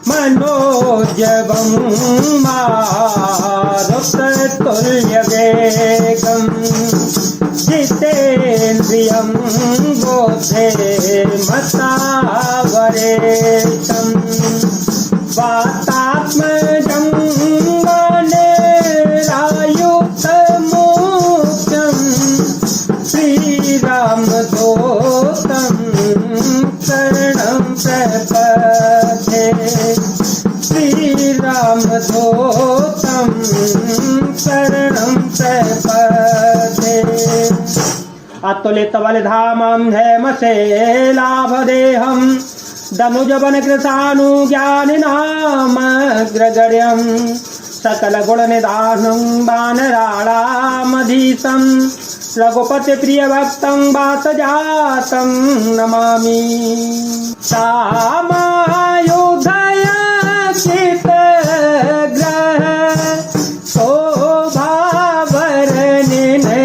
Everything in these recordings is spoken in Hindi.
मनोजवं मारुततुल्यवेगं जितेन्द्रियं बुद्धिमतावरेशं वातात्मजं वनेरायुक्तमुख्यं श्रीरामदूतं शरणं प्रपद्ये श्रीरामदूतं शरणं प्रपद्ये। अतुलित बलधामं हेमशैलाभदेहं दनुजवन कृशानुज्ञानिनामग्रगण्यं सकलगुणनिधानं वानराणामधीशं रघुपति प्रियभक्तं वातजातं नमामि। सामायुधय चितग्रह शोभावरनिन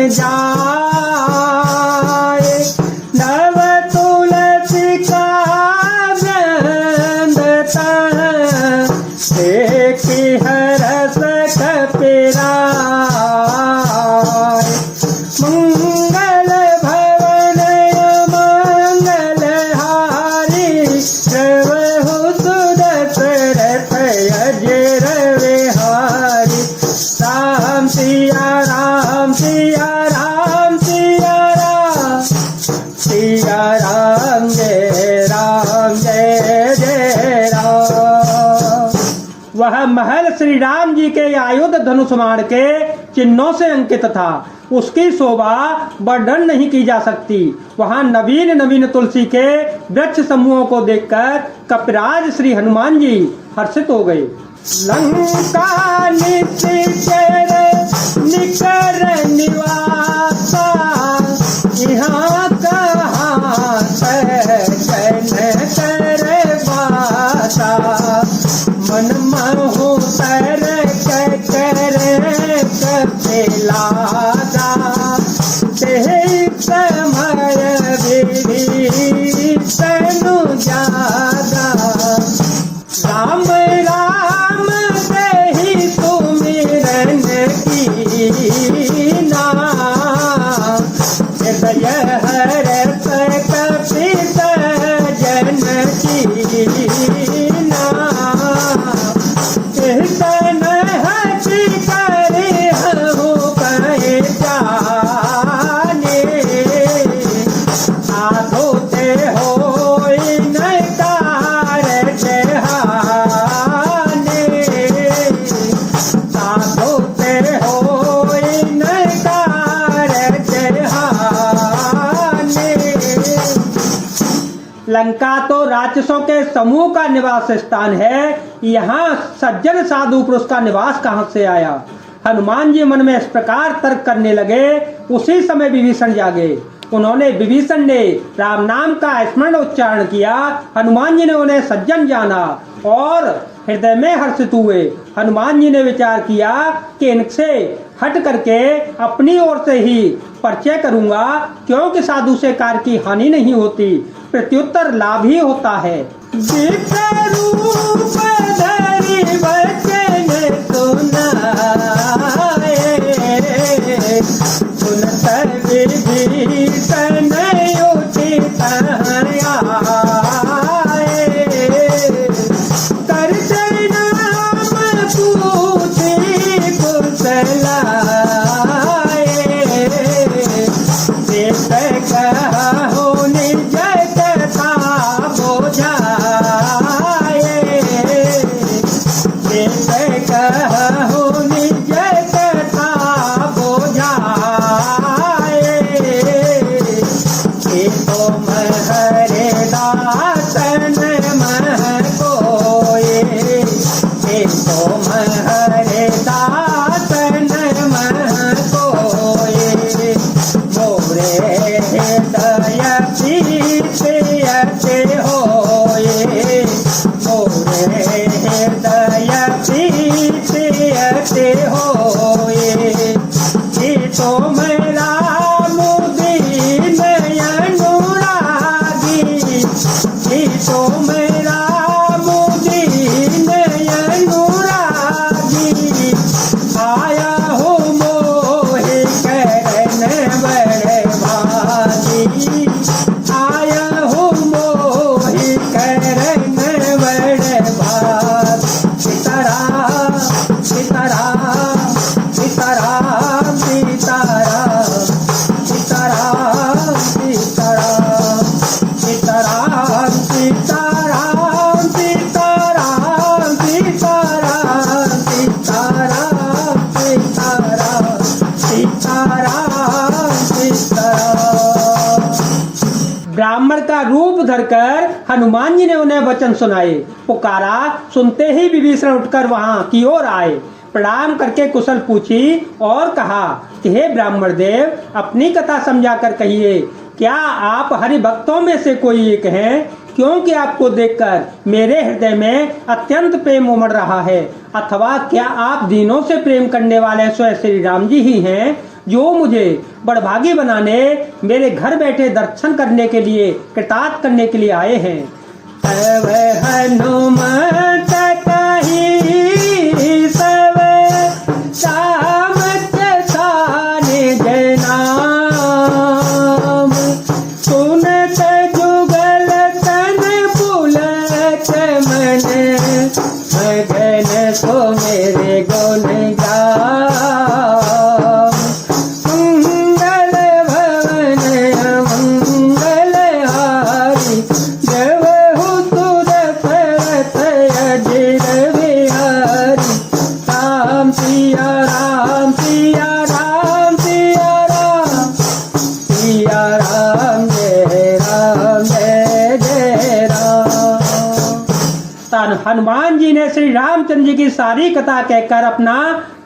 जाय नव तुलसी का वृंदता देखि हरस कपिराय मंगल भवन मंगलहारी प्रभु सुदशरथ अजर विहारी राम सिया राम सिया राम सिया राम सिया राम जय जय राम। वह महल श्री राम जी के आयुध धनुष्मान के चिन्हों से अंकित था। उसकी शोभा वर्णन नहीं की जा सकती। वहाँ नवीन नवीन तुलसी के वृक्ष समूहों को देखकर कपिराज श्री हनुमान जी हर्षित हो गए। लंका निकर निवासा यहाँ कहाँ सजन कर बासा मन महु तर कर कपिलादा ते समय विभीषण जादा राम राम देहि सुमिरन कीना हृदय हरस कपित जन कीना तन हसी करे हूँ कहे जाने साधु ते हो नकार जहाने साधु ते हो नकार जहाने। लंका तो राक्षसों के समूह का निवास स्थान है। यहाँ सज्जन साधु पुरुष का निवास कहाँ से आया? हनुमान जी मन में इस प्रकार तर्क करने लगे। उसी समय विभीषण जागे। उन्होंने विभीषण ने राम नाम का स्मरण उच्चारण किया। हनुमान जी ने उन्हें सज्जन जाना और हृदय में हर्षित हुए। हनुमान जी ने विचार किया कि इनसे हट करके अपनी ओर से ही परिचय करूंगा, क्योंकि साधु से कार्य की हानि नहीं होती, प्रत्युत्तर लाभ ही होता है। विभीषण उचित करते नाम पूछे कुशलाए देश कहो निज कथा बोझाए देश कहो निज कथा बोझाए तो महरे दासन मह कोये तो महरे दासन मह कोये मोरे हृदय प्रीति होये मोरे हृदय प्रीति होये तो मेरा मुदीन अनुरागी तो मेरा मुदीन धरकर हनुमान जी ने उन्हें वचन सुनाए। पुकारा सुनते ही विभीषण उठकर वहां की ओर आए, प्रणाम करके कुशल पूछी और कहा कि हे ब्राह्मण देव, अपनी कथा समझा कर कहिए, क्या आप हरि भक्तों में से कोई एक हैं? क्योंकि आपको देखकर मेरे हृदय में अत्यंत प्रेम उमड़ रहा है। अथवा क्या आप दीनों से प्रेम करने वाले स्वयं श्री राम जी ही हैं, जो मुझे बड़भागी बनाने मेरे घर बैठे दर्शन करने के लिए, कृतार्थ करने के लिए आए हैं। तब हनुमत कही सब शाम के नाम, सुनत जुगल तन पुलक मन, मगन को मेरे गुण गाम। मंगल भवन मंगल हारी, जब हूँ तुरत रथ अजिर बिहारी। राम सिया राम सिया राम सिया राम, सिया राम जय जय राम। तन हनुमान जी ने श्री रामचंद्र जी की सारी कथा कहकर अपना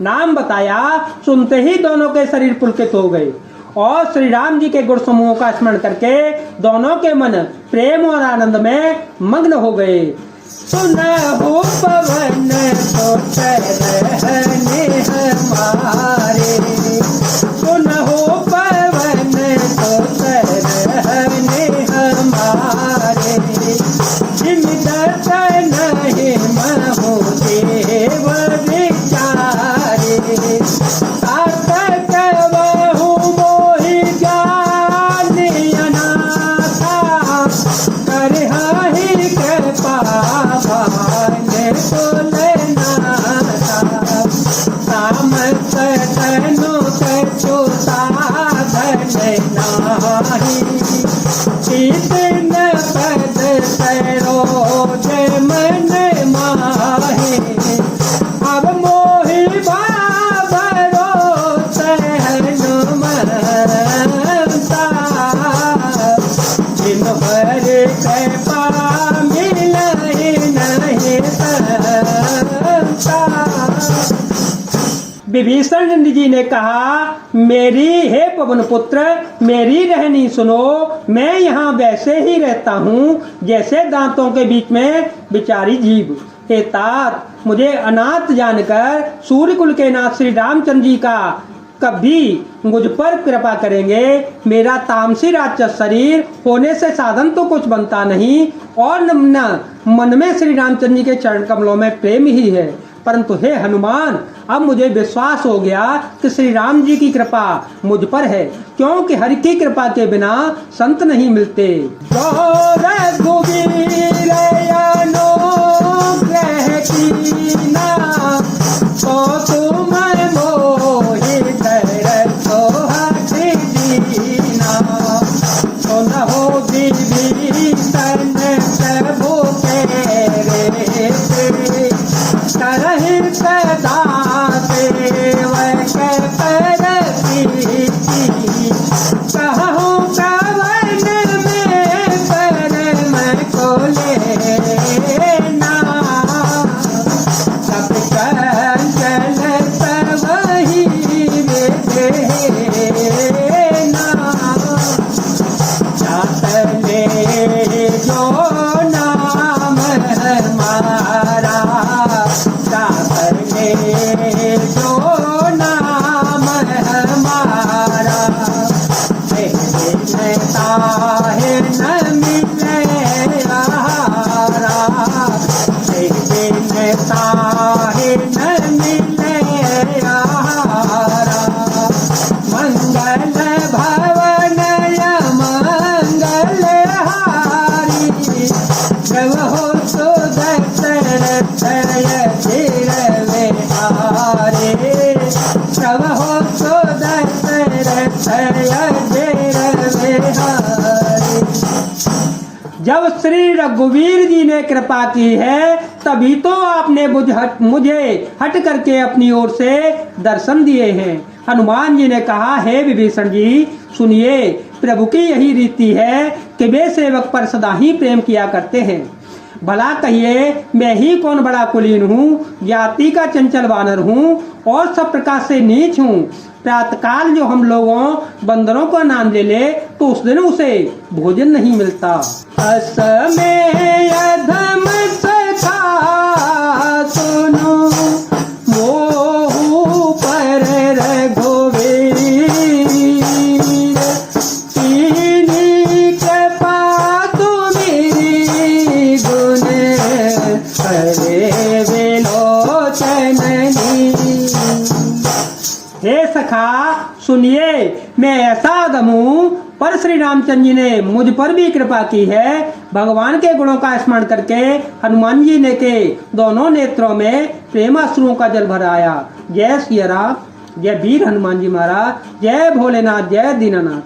नाम बताया। सुनते ही दोनों के शरीर पुलकित हो गए और श्री राम जी के गुण समूहों का स्मरण करके दोनों के मन प्रेम और आनंद में मग्न हो गए। सुनहु पवन तो रहने हमारे, सुनहु पवन तो रहने हमारे। जिमित नहीं महु देव विचारे, सातक बहु मोहि ज्ञान अनाथा, करहि कृपा भान तुलनाथा। सामत तनु कछु साधन नाही, कीर्तन पद सरोज मन माहे। अब मोहि बाबरो हनुमंता, जिन पर कृपा मिलहि नहीं संता। विभीषण जी ने कहा, मेरी हे पवन पुत्र, मेरी रहनी सुनो। मैं यहाँ वैसे ही रहता हूँ जैसे दांतों के बीच में बिचारी जीव। हे तात, मुझे अनाथ जानकर सूर्यकुल के नाथ श्री रामचंद्र जी का कभी मुझ पर कृपा करेंगे। मेरा तामसी राक्षस शरीर होने से साधन तो कुछ बनता नहीं और न मन में श्री रामचंद्र जी के चरण कमलों में प्रेम ही है। परंतु हे हनुमान, अब मुझे विश्वास हो गया कि श्री राम जी की कृपा मुझ पर है, क्योंकि हरि की कृपा के बिना संत नहीं मिलते। तो तुम मोहि धरतो हठि दीना, सुनहु विभीषण प्रभु तेरे, करहि सदा सेवक पर प्रीति। कहूँ कवन में परम को लेना, सब चंचल सबहि देना। जातले जो नाम हमारा, जातले जो नाम हमारा। ताहे न मिले आहारा, ताहे न मिले आहारा। मंगल भवन मंगल हारी, जब हो तो दशरथ अजिर बिहारी। जब हो तो दशरथ अजिर बिहारी। जब श्री रघुवीर जी ने कृपा की है, तभी तो आपने मुझे हट करके अपनी ओर से दर्शन दिए हैं। हनुमान जी ने कहा, हे विभीषण जी सुनिए, प्रभु की यही रीति है कि वे सेवक पर सदा ही प्रेम किया करते हैं। भला कहिए मैं ही कौन बड़ा कुलीन हूँ, जाति का चंचल वानर हूँ और सब प्रकार से नीच हूँ। प्रातःकाल जो हम लोगों बंदरों का नाम ले ले तो उस दिन उसे भोजन नहीं मिलता। असमय अधम सखा सुनो मोहु पर रघुवीर, कीनी कृपा तुम्हारी गुण हरे विलोचननी। हे सखा सुनिए, मैं ऐसा आदम हूँ पर श्री रामचंद्र जी ने मुझ पर भी कृपा की है। भगवान के गुणों का स्मरण करके हनुमान जी ने के दोनों नेत्रों में प्रेमाश्रुओं का जल भराया। जय सिया राम, जय वीर हनुमान जी महाराज, जय भोलेनाथ, जय दीनानाथ।